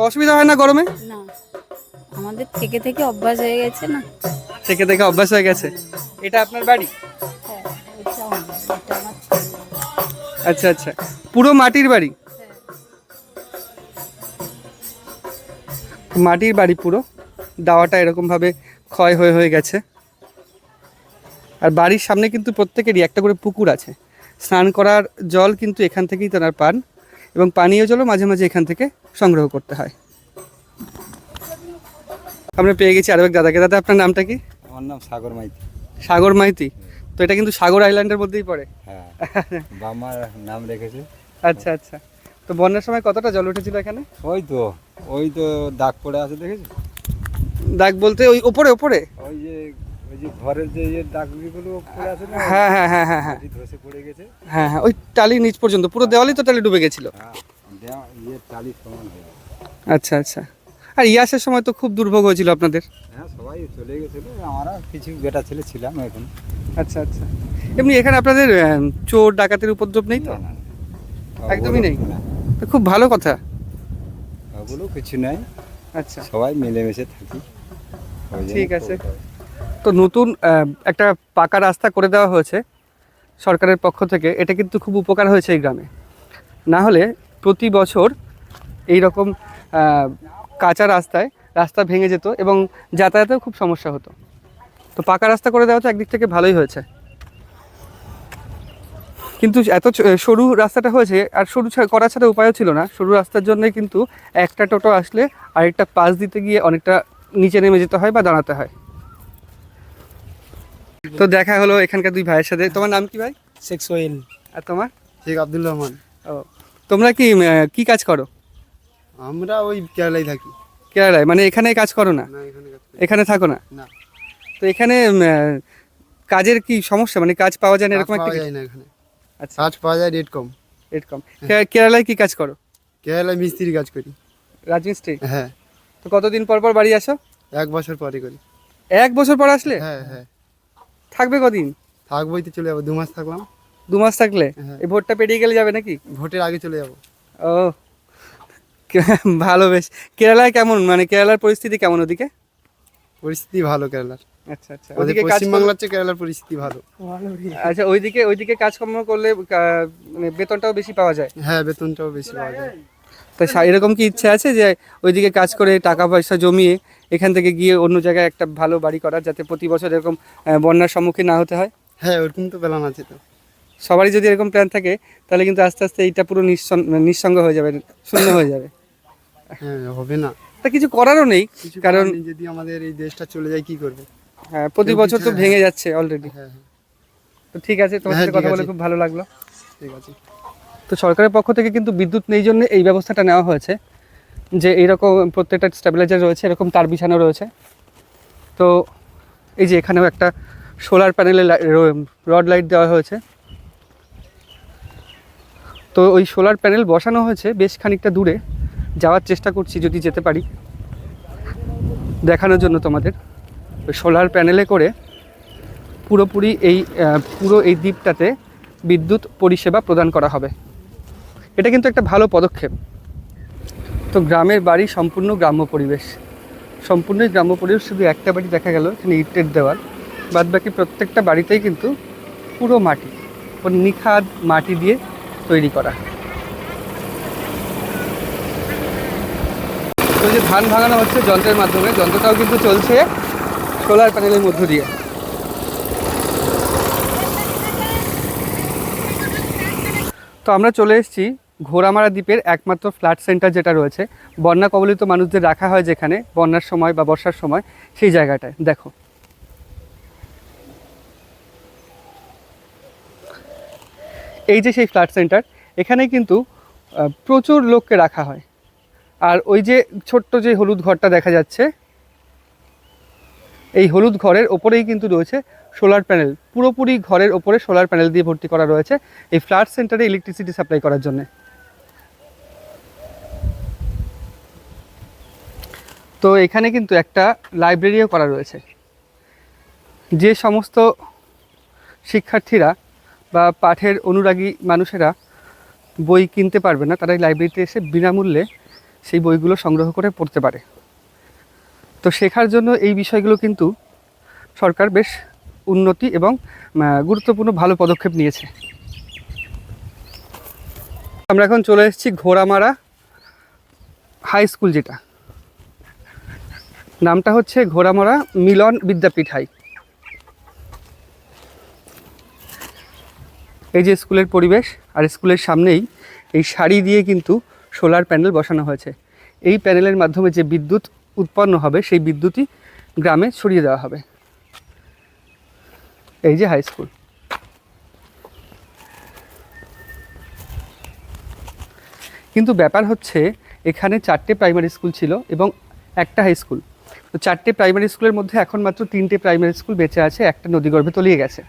অসুবিধা হয় না গরমে?
না, আমাদের থেকে থেকে অভ্যাস হয়ে গেছে না।
থেকে থেকে অভ্যাস হয়ে গেছে। এটা আপনার বাড়ি?
হ্যাঁ ওইটা আমার বাড়ি, এটা আমার ছেলে।
আচ্ছা আচ্ছা, পুরো মাটির বাড়ি? মাটির বাড়ি পুরো, দাওয়াটা এরকমভাবে ক্ষয় হয়ে হয়ে গেছে। আর বাড়ির সামনে কিন্তু প্রত্যেকেরই একটা করে পুকুর আছে, স্নান করার জল কিন্তু এখান থেকেই তেনার পান, এবং পানীয় জলও মাঝে মাঝে এখান থেকে সংগ্রহ করতে হয়। আমরা পেয়ে গেছি আরও এক দাদাকে। দাদা আপনার নামটা কি?
আমার নাম সাগর মাইতি।
সাগর মাইতি? তো এটা কিন্তু সাগর আইল্যান্ডের মধ্যেই পড়ে।
হ্যাঁ, বাবার নাম রেখেছে।
আচ্ছা আচ্ছা, তো বন্যার সময় কতটা জল উঠেছিল এখানে?
ওই তো দাগ পড়ে আছে, দেখেছো?
দাগ বলতে ওই ওপরে ওপরে
ওই যে ঘরের যে দাগগুলো পড়ে আছে না,
হ্যাঁ হ্যাঁ হ্যাঁ হ্যাঁ হ্যাঁ
ধসে পড়ে গেছে।
হ্যাঁ হ্যাঁ, ওই টালির নিচ পর্যন্ত পুরো দেওয়ালই তো টালি ডুবে গেছিল।
হ্যাঁ, টালি সমান হয়ে গেছে।
আচ্ছা আচ্ছা, আর ইয়াসের সময় তো খুব দুর্ভোগ হয়েছিল আপনাদের?
হ্যাঁ, সবাই চলে গেছিল, আমরা কিছু বেটা ছেলে ছিলাম এখন।
আচ্ছা আচ্ছা, এমনি এখানে আপনাদের চোর ডাকাতের উপদ্রব নেই তো?
না,
একদমই নেই?
না,
তো খুব ভালো কথা।
ওগুলো কিছু নাই,
আচ্ছা
সবাই মিলেমিশে থাকি। ওই জন্য
ঠিক আছে।
খুব
তো নতুন একটা পাকা রাস্তা করে দেওয়া হয়েছে সরকারের পক্ষ থেকে, এটা কিন্তু খুব উপকার হয়েছে এই গ্রামে। না হলে প্রতি বছর এই রকম কাঁচা রাস্তা ভেঙে যেত এবং যাতায়াতেও খুব সমস্যা হতো। তো পাকা রাস্তা করে দেওয়া তো একদিক থেকে ভালোই হয়েছে, কিন্তু এত সরু রাস্তাটা হয়েছে, আর সরু করা ছাড়া উপায়ও ছিল না। সরু রাস্তার জন্যই কিন্তু একটা টোটো আসলে আরেকটা পাস দিতে গিয়ে অনেকটা নিচে নেমে যেতে হয় বা দাঁড়াতে হয়। তো দেখা হলো এখানকার দুই ভাইয়ের সাথে। তোমার নাম কি ভাই?
শেখ সোহেল।
আর তোমার?
শেখ আব্দুল রহমান।
ও, তোমরা কি কাজ করো?
আমরা ওই কেরালায় থাকি।
কেরালায়? মানে এখানে কাজ করো না?
না, এখানে কাজ করি
এখানে থাকো না?
না।
তো এখানে কাজের কি সমস্যা, মানে কাজ পাওয়া যায় না এরকম একটা?
পাওয়া যায় না এখানে,
আচ্ছা,
কাজ পাওয়া যায়, রেট কম।
রেট কম। কেরালায় কি কাজ করো?
কেরালায় মিস্ত্রি কাজ করি।
রাজমিস্ত্রি?
হ্যাঁ।
তো কতদিন পর পর বাড়ি আসো?
1 বছর পরে করি।
1 বছর পর আসলে?
হ্যাঁ হ্যাঁ।
থাকবে কদিন?
থাকবোই তো, চলে যাবো। 2 মাস থাকলাম।
2 মাস থাকলে?
হ্যাঁ।
এই ভোটটা পেরিয়ে গেলে যাবে নাকি?
ভোটের আগে চলে যাবো।
ও, ভালো বেশ। কেরালায় কেমন, মানে কেরালার পরিস্থিতি কেমন ওদিকে?
পরিস্থিতি ভালো কেরালার।
আচ্ছা আচ্ছা,
আমাদের
ওদিকে কাজ
পশ্চিমবাংলার চেয়ে কেরালার পরিস্থিতি ভালো।
আচ্ছা, ওইদিকে কাজকর্ম করলে মানে বেতনটাও বেশি পাওয়া যায়?
হ্যাঁ, বেতনটাও বেশি পাওয়া যায়।
তো এরকম কি ইচ্ছা আছে যে ওইদিকে কাজ করে টাকা পয়সা জমিয়ে এখান থেকে গিয়ে অন্য জায়গায় একটা ভালো বাড়ি করার, যাতে প্রতি বছর এরকম বন্যার সম্মুখীন না হতে হয়?
হ্যাঁ, ওরকম তো প্ল্যান আছে তো।
সবারই যদি এরকম প্ল্যান থাকে তাহলে কিন্তু আস্তে আস্তে এইটা পুরো নিঃসঙ্গ হয়ে যাবে, শূন্য হয়ে যাবে।
হ্যাঁ, হবে না,
তা কিছু করারও নেই,
কিছু
কারণ
করার নেই। যদি আমাদের এই দেশটা চলে যায় কি করবো?
হ্যাঁ, প্রতি বছর তো ভেঙে যাচ্ছে অলরেডি।
হ্যাঁ হ্যাঁ,
তো ঠিক আছে, তোমার সাথে
ঠিক
কথা বলে
আছে।
খুব ভালো লাগলো।
ঠিক আছে।
তো সরকারের পক্ষ থেকে কিন্তু বিদ্যুৎ নেই জন্য এই ব্যবস্থাটা নেওয়া হয়েছে যে এইরকম প্রত্যেকটা স্টেবিলাইজার রয়েছে, এরকম তার বিছানো রয়েছে। তো এই যে এখানেও একটা সোলার প্যানেলে রড লাইট দেওয়া হয়েছে। তো ওই সোলার প্যানেল বসানো হয়েছে বেশ খানিকটা দূরে, যাওয়ার চেষ্টা করছি যদি যেতে পারি দেখানোর জন্য তোমাদের। ওই সোলার প্যানেলে করে পুরোপুরি পুরো এই দ্বীপটাতে বিদ্যুৎ পরিষেবা প্রদান করা হবে। এটা কিন্তু একটা ভালো পদক্ষেপ। তো গ্রামের বাড়ি সম্পূর্ণ গ্রাম্য পরিবেশ, সম্পূর্ণই গ্রাম্য পরিবেশ। শুধু একটা বাড়ি দেখা গেল এখানে ইটের দেওয়াল, বাদ বাকি প্রত্যেকটা বাড়িতেই কিন্তু পুরো মাটি, নিখাদ মাটি দিয়ে তৈরি করা। ওই যে ধান ভাঙানো হচ্ছে যন্ত্রের মাধ্যমে, যন্ত্রটাও কিন্তু চলছে সোলার প্যানেলের মধ্য দিয়ে। তো আমরা চলে এসেছি ঘোড়ামারা দ্বীপের একমাত্র ফ্ল্যাট সেন্টার যেটা রয়েছে, বন্যা কবলিত মানুষদের রাখা হয় যেখানে বন্যার সময় বা বর্ষার সময়, সেই জায়গাটায় দেখো। এই যে সেই ফ্ল্যাট সেন্টার, এখানে কিন্তু প্রচুর লোককে রাখা হয়। আর ওই যে ছোট্ট যে হলুদ ঘরটা দেখা যাচ্ছে, এই হলুদ ঘরের ওপরেই কিন্তু রয়েছে সোলার প্যানেল। পুরোপুরি ঘরের ওপরে সোলার প্যানেল দিয়ে ভর্তি করা রয়েছে এই ফ্ল্যাট সেন্টারে ইলেকট্রিসিটি সাপ্লাই করার জন্য। তো এখানে কিন্তু একটা লাইব্রেরিও করা রয়েছে। যে সমস্ত শিক্ষার্থীরা বা পাঠের অনুরাগী মানুষেরা বই কিনতে পারবে না, তারা এই লাইব্রেরিতে এসে বিনামূল্যে সেই বইগুলো সংগ্রহ করে পড়তে পারে। তো শেখার জন্য এই বিষয়গুলো কিন্তু সরকার বেশ উন্নতি এবং গুরুত্বপূর্ণ ভালো পদক্ষেপ নিয়েছে। আমরা এখন চলে এসেছি ঘোড়ামারা হাই স্কুল, যেটা নামটা হচ্ছে ঘোড়ামারা মিলন বিদ্যাপীঠ হাই। এই যে স্কুলের পরিবেশ, আর স্কুলের সামনেই এই সারি দিয়ে কিন্তু সোলার প্যানেল বসানো হয়েছে। এই প্যানেলের মাধ্যমে যে বিদ্যুৎ উৎপন্ন হবে সেই বিদ্যুৎই গ্রামে ছড়িয়ে দেওয়া হবে। এই যে হাই স্কুল। কিন্তু ব্যাপার হচ্ছে এখানে 4টে প্রাইমারি স্কুল ছিল এবং একটা হাই স্কুল। তো 4টে প্রাইমারি স্কুলের মধ্যে এখন মাত্র 3টে প্রাইমারি স্কুল বেঁচে আছে, একটা নদীগর্ভে তলিয়ে গেছে।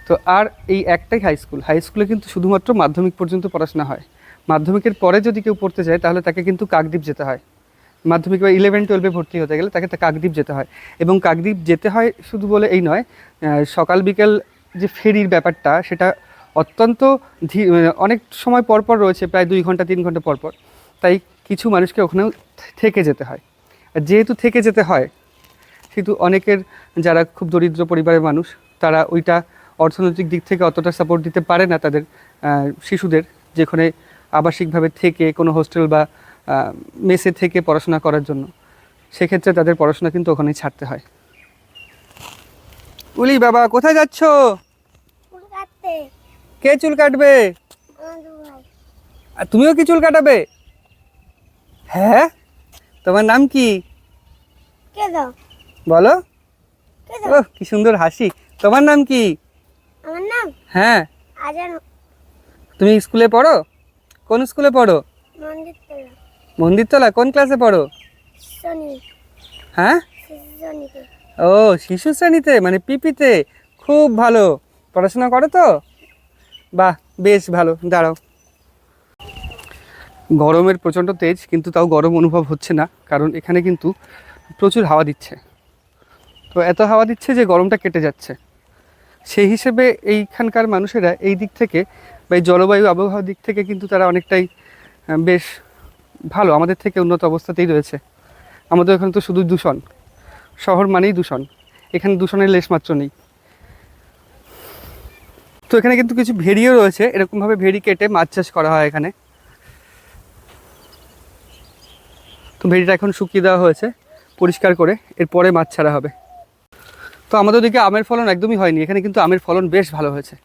তো আর এই একটাই হাই স্কুল। হাই স্কুলে কিন্তু শুধুমাত্র মাধ্যমিক পর্যন্ত পড়াশোনা হয়। মাধ্যমিকের পরে যদি কেউ পড়তে যায় তাহলে তাকে কিন্তু কাকদ্বীপ যেতে হয়। মাধ্যমিক বা 11-12-এ ভর্তি হতে গেলে তাকে কাকদ্বীপ যেতে হয়। এবং কাকদ্বীপ যেতে হয় শুধু বলে এই নয়, সকাল বিকেল যে ফেরির ব্যাপারটা সেটা অত্যন্ত অনেক সময় পরপর রয়েছে, প্রায় 2 ঘন্টা 3 ঘন্টা পরপর। তাই কিছু মানুষকে ওখানেও থেকে যেতে হয়। আর যেহেতু থেকে যেতে হয়, সেহেতু অনেকের যারা খুব দরিদ্র পরিবারের মানুষ, তারা ওইটা অর্থনৈতিক দিক থেকে অতটা সাপোর্ট দিতে পারে না তাদের শিশুদের, যেখানে আবাসিকভাবে থেকে কোনো হোস্টেল বা মেসে থেকে পড়াশোনা করার জন্য। সেক্ষেত্রে তাদের পড়াশোনা কিন্তু ওখানেই ছাড়তে হয়। উলি বাবা, কোথায় যাচ্ছ? কে চুল কাটবে? আর তুমিও কি চুল কাটাবে? হ্যাঁ, তোমার নাম কি বলো? ও কি সুন্দর হাসি। তোমার নাম কি?
আমার নাম
হ্যাঁ।
আজান।
তুমি স্কুলে পড়ো? কোন স্কুলে পড়ো?
মন্দিরতলা।
মন্দিরতলা? কোন ক্লাসে পড়ো?
শনি।
হ্যাঁ,
শনিতে।
ও শিশু শ্রেণীতে, মানে পিপিতে। খুব ভালো পড়াশোনা করো তো? বাহ, বেশ ভালো। দাঁড়াও। গরমের প্রচণ্ড তেজ, কিন্তু তাও গরম অনুভব হচ্ছে না, কারণ এখানে কিন্তু প্রচুর হাওয়া দিচ্ছে। তো এত হাওয়া দিচ্ছে যে গরমটা কেটে যাচ্ছে। সেই হিসেবে এইখানকার মানুষেরা এই দিক থেকে বা এই জলবায়ু আবহাওয়ার দিক থেকে কিন্তু তারা অনেকটাই বেশ ভালো, আমাদের থেকে উন্নত অবস্থাতেই রয়েছে। আমাদের এখানে তো শুধু দূষণ, শহর মানেই দূষণ, এখানে দূষণের লেশমাত্র নেই। তো এখানে কিন্তু কিছু ভেড়িও রয়েছে, এরকমভাবে ভেড়ি কেটে মাছ চাষ করা হয় এখানে। তো ভেড়িটা এখন শুকিয়ে দেওয়া হয়েছে পরিষ্কার করে, এরপরে মাছ ছাড়া হবে। তো আমাদের দিকে আমের ফলন একদমই হয়নি, এখানে কিন্তু আমের ফলন বেশ ভালো হয়েছে।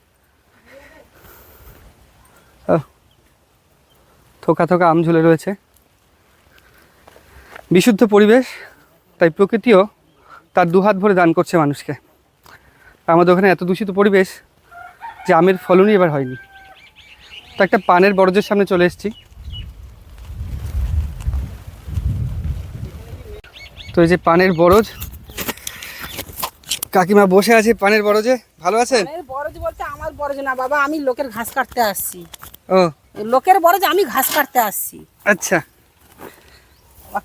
থোকা থোকা আম ঝুলে রয়েছে। বিশুদ্ধ পরিবেশ, তাই প্রকৃতিও তার দুহাত ভরে দান করছে মানুষকে। আমাদের ওখানে এত দূষিত পরিবেশ যে আমের ফলনই এবার হয়নি। তো একটা পানের বরজের সামনে চলে এসেছি। তো এই যে পানের বরজ, কাকিমা বসে আছে পানের বরজে। ভালো আছেন?
বরজ বলতে আমার বরজ না বাবা, আমি লোকের ঘাস কাটতে আসছি।
ও,
লোকের বরজ, আমি ঘাস কাটতে আসছি।
আচ্ছা।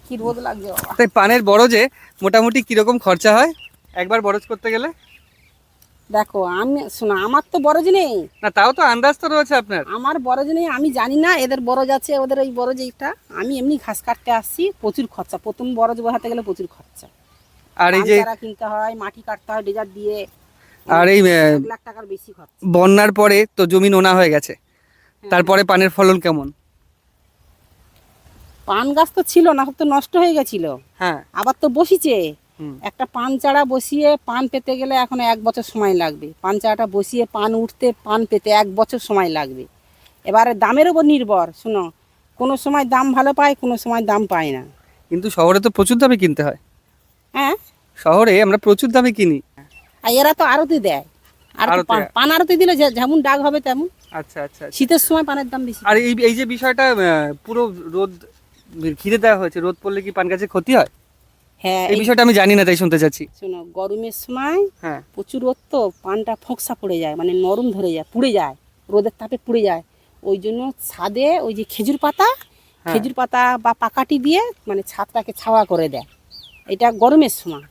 কি রোদ লাগছে বাবা।
তাই পানের বরজে মোটামুটি কিরকম খরচা হয় একবার বরজ করতে গেলে?
দেখো, আমি শোনো, আমার তো বরজ নেই
না, তাও তো আন্দাজ তো রয়েছে আপনার।
আমার বরজ নেই, আমি জানি না এদের বরজ আছে, ওদের এই বরজ এইটা। আমি এমনি ঘাস কাটতে আসছি। প্রচুর খরচা, প্রথম বরজ বসাতে গেলে প্রচুর খরচা।
আর এই যে
চারা কিনতে হয়, মাটি কাটতে হয় ডেজার দিয়ে,
আর এই
1 লাখ টাকার বেশি খরচা।
বন্যার পরে তো জমি নোনা হয়ে গেছে, তারপরে পানের ফলন কেমন?
পান গাছ তো ছিল না, সব তো নষ্ট হয়ে গেছিল,
হ্যাঁ
আবার তো বসিছে।
হুম।
একটা পান চারা বসিয়ে পান পেতে গেলে এখন 1 বছর সময় লাগবে। পান চারাটা বসিয়ে পান উঠতে পান পেতে 1 বছর সময় লাগবে। এবারে দামের উপর নির্ভর, শোনো, কোনো সময় দাম ভালো পায়, কোনো সময় দাম পায় না।
কিন্তু শহরে তো প্রচুর দামে কিনতে হয়,
হ্যাঁ,
শহরে আমরা প্রচুর দামে কিনি।
আর এরা তো আরতি দেয়, আর
আরতি দেয়।
পান আরতি দিলে যেমন ডাক হবে তেমন।
আচ্ছা আচ্ছা আচ্ছা।
শীতের সময় পানের দাম বেশি।
আর এই যে বিষয়টা পুরো রোদ ঘিরে দেওয়া হয়েছে, রোদ পড়লে কি পান গাছে ক্ষতি হয়?
হ্যাঁ,
এই বিষয়টা আমি জানি না, তাই শুনতে চাচ্ছি।
শোনো, গরমের সময়
হ্যাঁ
প্রচুর রোদ তো পানটা ফোকসা পড়ে যায়, মানে নরম ধরে যায়, পুড়ে যায়, রোদের তাপে পুড়ে যায়। ওই জন্য ছাদে ওই যে খেজুর পাতা বা পাকাটি দিয়ে মানে ছাদটাকে ছাওয়া করে দেয়, এটা গরমের সময়।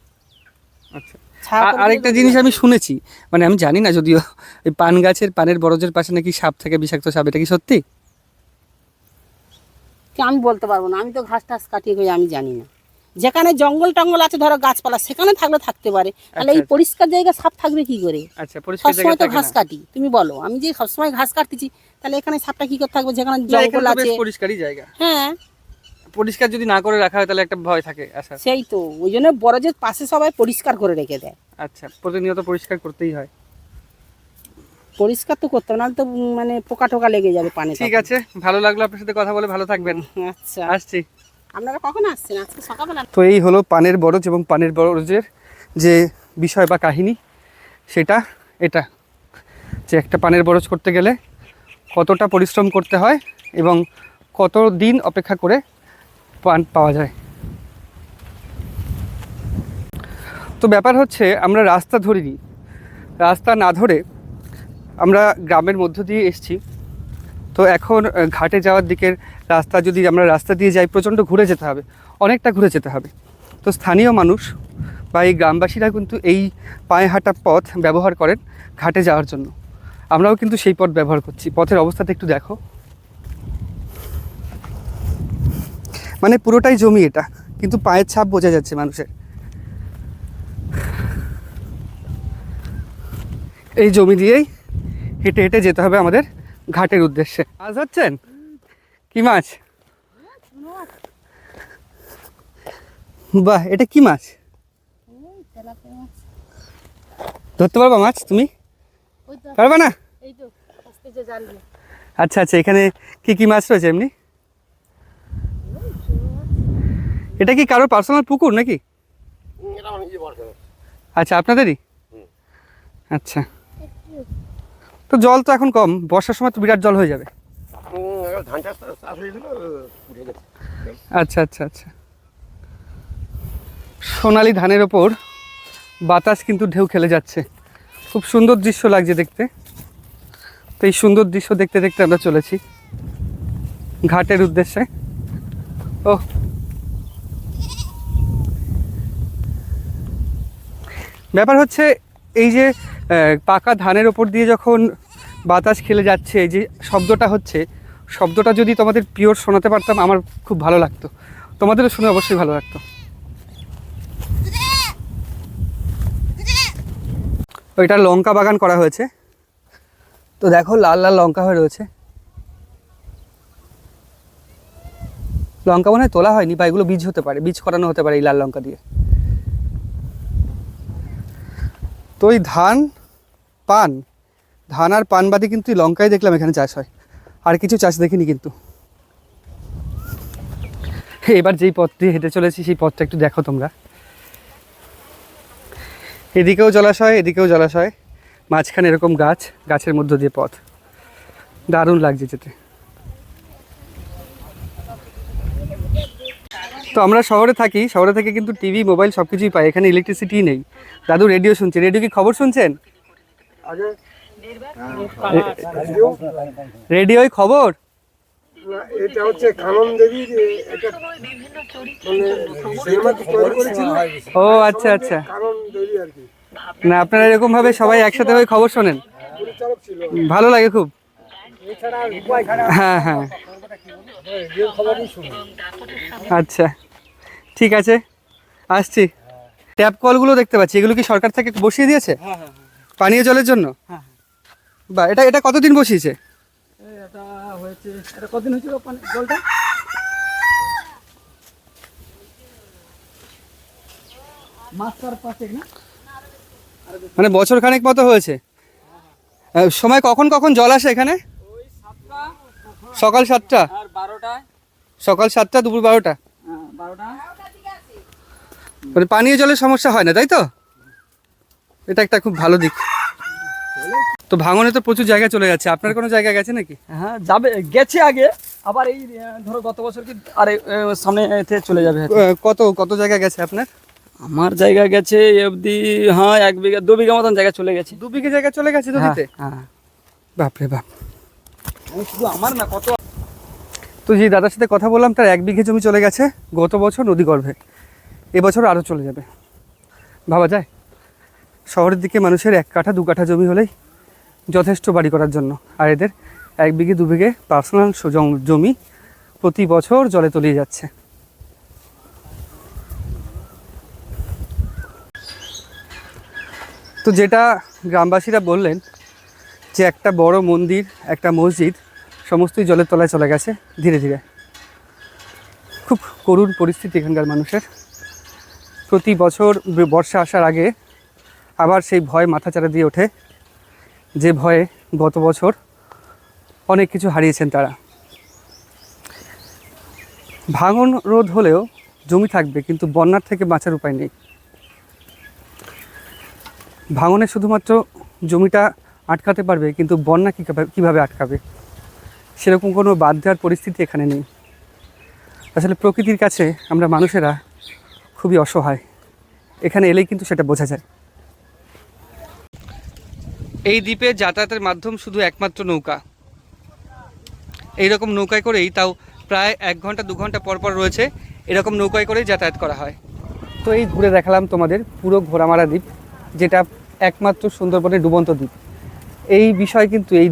আচ্ছা।
ছাওয়া করে
আরেকটা
দিলে
জিনিস আমি শুনেছি, মানে আমি জানি না যদিও, এই পান গাছের পানের বরজের পাশে নাকি সাপ থাকে, বিষাক্ত সাপ, এটা কি সত্যি?
কি আমি বলতে পারবো না, আমি তো ঘাস টাস কাটিয়ে গিয়ে আমি জানি না। যেখানে জঙ্গল টঙ্গল আছে, ধরো গাছপালা, সেখানে থাকলে থাকতে পারে, তাহলে এই
আচ্ছা।
পরিষ্কার জায়গায় সাপ থাকবে কি করে?
আচ্ছা, পরিষ্কার জায়গা
সবসময় তো
থাকে
ঘাস
না।
কাটি, তুমি বলো, আমি যে সবসময় ঘাস কাটতেছি, তাহলে এখানে সাপটা কি করে থাকবে যেখানে
না, এখানে
জঙ্গল
তো
আছে?
বেশ পরিষ্কারই জায়গা,
হ্যাঁ,
পরিষ্কার যদি না করে রাখা হয় তাহলে একটা ভয় থাকে আসার।
সেই তো, ওই জন্য বরজের পাশে সবাই পরিষ্কার করে রেখে দেয়।
আচ্ছা, প্রতিনিয়ত পরিষ্কার করতেই হয়।
পরিষ্কার তো করতে হবে, নাহলে তো মানে পোকা টোকা লেগে যাবে পানি।
ঠিক আছে, ভালো লাগলো আপনার সাথে কথা বলে, ভালো থাকবেন।
আচ্ছা,
আসছি।
আপনারা কখন আসছেন? আজকে সকালবেলা?
তো এই হলো পানের বরজ এবং পানের বরজের যে বিষয় বা কাহিনী, সেটা এটা যে একটা পানের বরজ করতে গেলে কতটা পরিশ্রম করতে হয় এবং কত দিন অপেক্ষা করে পান পাওয়া যায়। তো ব্যাপার হচ্ছে, আমরা রাস্তা ধরিনি, রাস্তা না ধরে আমরা গ্রামের মধ্য দিয়ে এসেছি। তো এখন ঘাটে যাওয়ার দিকের রাস্তা, যদি আমরা রাস্তা দিয়ে যাই, প্রচণ্ড ঘুরে যেতে হবে, অনেকটা ঘুরে যেতে হবে। তো স্থানীয় মানুষ বা এই গ্রামবাসীরা কিন্তু এই পায়ে হাঁটা পথ ব্যবহার করেন ঘাটে যাওয়ার জন্য। আমরাও কিন্তু সেই পথ ব্যবহার করছি। পথের অবস্থাটা একটু দেখো, মানে পুরোটাই জমি এটা, কিন্তু পায়ের ছাপ বোঝা যাচ্ছে মানুষের। এই জমি দিয়েই হেঁটে হেঁটে যেতে হবে আমাদের ঘাটের উদ্দেশ্যে। মাছ ধরছেন? কি মাছ? বাহ, এটা কি মাছ? ধরতে পারবা মাছ তুমি? পারবা না? আচ্ছা আচ্ছা, এখানে কি কি মাছ রয়েছে এমনি? এটা কি কারোর পার্সোনাল পুকুর নাকি? আচ্ছা, আপনাদেরই? আচ্ছা, তো জল তো এখন কম, বর্ষার সময় তো বিরাট জল হয়ে যাবে। আচ্ছা আচ্ছা আচ্ছা। সোনালি ধানের ওপর বাতাস কিন্তু ঢেউ খেলে যাচ্ছে, খুব সুন্দর দৃশ্য লাগছে দেখতে। তো এই সুন্দর দৃশ্য দেখতে দেখতে আমরা চলেছি ঘাটের উদ্দেশ্যে। ও, ব্যাপার হচ্ছে, এই যে পাকা ধানের ওপর দিয়ে যখন বাতাস খেলে যাচ্ছে, এই যে শব্দটা হচ্ছে, শব্দটা যদি তোমাদের পিওর শোনাতে পারতাম আমার খুব ভালো লাগতো, তোমাদেরও শুনে অবশ্যই ভালো লাগতো। ওইটা লঙ্কা বাগান করা হয়েছে, তো দেখো লাল লাল লঙ্কা হয়ে রয়েছে। লঙ্কা মনে হয় তোলা হয়নি, বা এগুলো বীজ হতে পারে, বীজ করানো হতে পারে এই লাল লঙ্কা দিয়ে। তো এই ধান আর পান বাদে কিন্তু লঙ্কাই দেখলাম এখানে চাষ হয়, আর কিছু চাষ দেখিনি কিন্তু। এবার যেই পথ দিয়ে হেঁটে চলেছি সেই পথটা একটু দেখো তোমরা। এদিকেও জলাশয়, এদিকেও জলাশয়, মাঝখানে এরকম গাছ, গাছের মধ্য দিয়ে পথ, দারুণ লাগছে যেতে। তো আমরা শহরে থাকি, শহরে থেকে কিন্তু টিভি মোবাইল সব কিছুই পাই, এখানে ইলেকট্রিসিটি নেই। দাদু রেডিও শুনছে, রেডিও কি খবর শুনছেন? রেডিওই খবর?
এটা হচ্ছে কানন দেবীর একটা মানে সিনেমা তৈরি করেছিল।
ও আচ্ছা আচ্ছা,
কানন দেবী আর কি,
না আপনারা এরকম ভাবে সবাই একসাথে হয়ে খবর শোনেন,
পরিচালক ছিল।
ভালো লাগে খুব।
এছাড়া উপায় খারাপ
হ্যাঁ হ্যাঁ,
রেডিও খবরই শুনি।
আচ্ছা ঠিক আছে, আসছি। ট্যাপ কলগুলো দেখতে পাচ্ছি, এগুলো কি সরকার থেকে বসিয়ে দিয়েছে পানীয় জলের জন্য? বা এটা কতদিন বসিয়েছে?
এটা হয়েছে, এটা কতদিন হয়েছিল জলটা?
মানে বছর খানেক মতো হয়েছে। সময় কখন কখন জল আসে এখানে? সকাল 7টা, সকাল 7টা, দুপুর 12টা। মানে পানীয় জলের সমস্যা হয় না, তাই তো? এটা একটা খুব ভালো দিক। তো ভাঙনে তো প্রচুর জায়গা চলে যাচ্ছে, আপনার কোনো জায়গা গেছে নাকি?
হ্যাঁ যাবে, গেছে আগে, আবার এই ধরো গত বছর কি আর সামনে এতে চলে যাবে হয়তো।
কত কত জায়গা গেছে আপনার?
আমার জায়গা গেছে অবধি, হ্যাঁ 1 বিঘা 2 বিঘা মতন জায়গা চলে গেছে।
2 বিঘে জায়গা চলে গেছে নদীতে?
হ্যাঁ।
বাপরে বাপ।
শুধু আমার না, কত।
তো যে দাদার সাথে কথা বললাম, তার 1 বিঘে জমি চলে গেছে গত বছর নদী গর্ভে, এবছর আরও চলে যাবে। ভাবা যায়? শহরের দিকে মানুষের 1 কাঠা 2 কাঠা জমি হলেই যথেষ্ট বাড়ি করার জন্য, আর এদের 1 বিঘে 2 বিঘে পার্সোনাল জমি প্রতি বছর জলে তলিয়ে যাচ্ছে। তো যেটা গ্রামবাসীরা বললেন যে একটা বড় মন্দির, একটা মসজিদ সমস্তই জলের তলায় চলে গেছে ধীরে ধীরে। খুব করুণ পরিস্থিতি এখানকার মানুষের। প্রতি বছর বর্ষা আসার আগে আবার সেই ভয় মাথাচাড়া দিয়ে ওঠে, যে ভয়ে গত বছর অনেক কিছু হারিয়েছেন তারা। ভাঙন রোধ হলেও জমি থাকবে, কিন্তু বন্যার থেকে বাঁচার উপায় নেই। ভাঙনে শুধুমাত্র জমিটা আটকাতে পারবে, কিন্তু বন্যা কীভাবে আটকাবে সেরকম কোনো বাদ দেওয়ার পরিস্থিতি এখানে নেই। আসলে প্রকৃতির কাছে আমরা মানুষেরা খুবই অসহায়, এখানে এলেই কিন্তু সেটা বোঝা যায়। এই দ্বীপে যাতায়াতের মাধ্যম শুধু একমাত্র নৌকা। এইরকম নৌকায় করেই, তাও প্রায় 1 ঘন্টা 2 ঘন্টা পর পর রয়েছে, এরকম নৌকায় করেই যাতায়াত করা হয়। তো এই ঘুরে দেখালাম তোমাদের পুরো ঘোড়ামারা দ্বীপ, যেটা একমাত্র সুন্দরবনের ডুবন্ত দ্বীপ। এই বিষয় কিন্তু, এই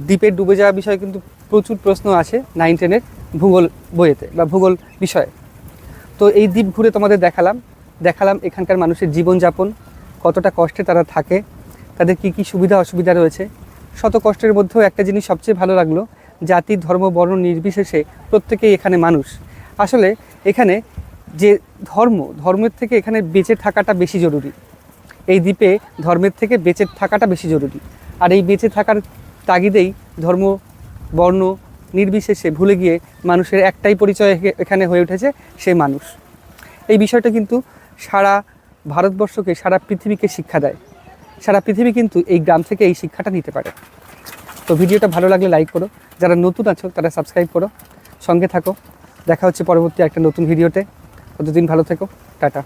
দ্বীপের ডুবে যাওয়া বিষয়ে কিন্তু প্রচুর প্রশ্ন আসে 9-10-এর ভূগোল বইয়েতে বা ভূগোল বিষয়ে। তো এই দ্বীপ ঘুরে তোমাদের দেখালাম এখানকার মানুষের জীবনযাপন, কতটা কষ্টে তারা থাকে, তাদের কি কি সুবিধা অসুবিধা রয়েছে। শত কষ্টের মধ্যেও একটা জিনিস সবচেয়ে ভালো লাগলো, জাতি ধর্ম বর্ণ নির্বিশেষে প্রত্যেকেই এখানে মানুষ। আসলে এখানে যে ধর্মের থেকে এখানে বেঁচে থাকাটা বেশি জরুরি। এই দ্বীপে ধর্মের থেকে বেঁচে থাকাটা বেশি জরুরি। আর এই বেঁচে থাকার তাগিদেই ধর্ম বর্ণ নির্বিশেষে ভুলে গিয়ে মানুষের একটাই পরিচয় এখানে হয়ে উঠেছে, সে মানুষ। এই বিষয়টা কিন্তু সারা ভারতবর্ষকে, সারা পৃথিবীকে শিক্ষা দেয়। সারা পৃথিবী কিন্তু এই গ্রাম থেকে এই শিক্ষাটা নিতে পারে। তো ভিডিওটা ভালো লাগলে লাইক করো, যারা নতুন আছো তারা সাবস্ক্রাইব করো, সঙ্গে থাকো। দেখা হচ্ছে পরবর্তী একটা নতুন ভিডিওতে। ততদিন ভালো থেকো, টাটা।